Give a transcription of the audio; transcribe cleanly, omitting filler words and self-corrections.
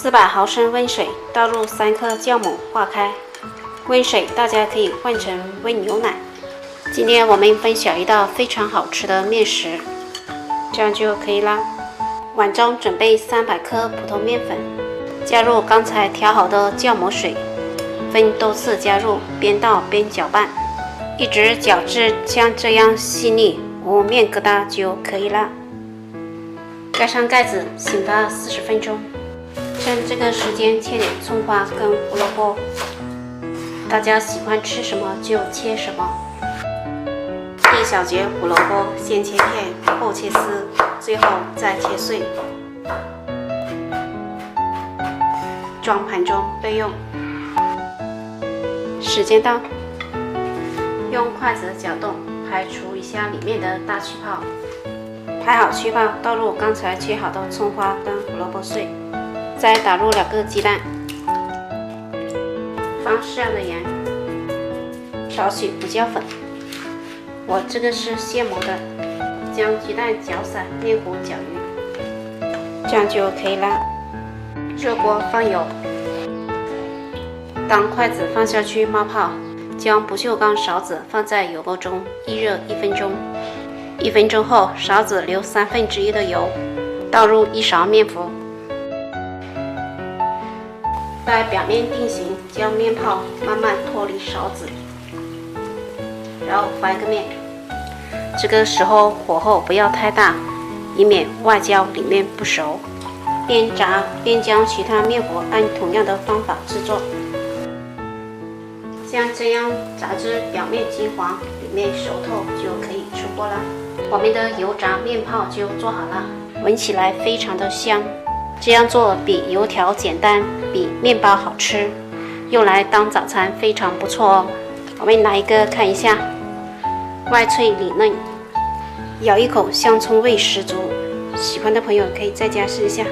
400毫升温水，倒入3颗酵母，化开。温水大家可以换成温牛奶。今天我们分享一道非常好吃的面食，这样就可以啦。碗中准备300克普通面粉，加入刚才调好的酵母水，分多次加入，边倒边搅拌，一直搅至像这样细腻无面疙瘩就可以了。盖上盖子，醒发40分钟。趁这个时间切点葱花跟胡萝卜，大家喜欢吃什么就切什么。1小节胡萝卜先切片，后切丝，最后再切碎。装盘中备用。时间到，用筷子搅动，排除一下里面的大气泡。排好气泡，倒入刚才切好的葱花跟胡萝卜碎，再打入2个鸡蛋，放适量的盐，少许胡椒粉。我这个是现磨的，将鸡蛋搅散，面糊搅匀，这样就可以了。热锅放油，当筷子放下去冒泡，将不锈钢勺子放在油锅中预热1分钟。1分钟后，勺子留1/3的油，倒入1勺面糊，待表面定型，将面泡慢慢脱离勺子，然后翻个面。这个时候火候不要太大，以免外焦里面不熟。边炸边将其他面糊按同样的方法制作，像这样炸至表面金黄，里面熟透就可以出锅了。我们的油炸面泡就做好了，闻起来非常的香。这样做比油条简单，比面包好吃，用来当早餐非常不错哦。我们拿一个看一下，外脆里嫩，咬一口香葱味十足，喜欢的朋友可以在家试一下。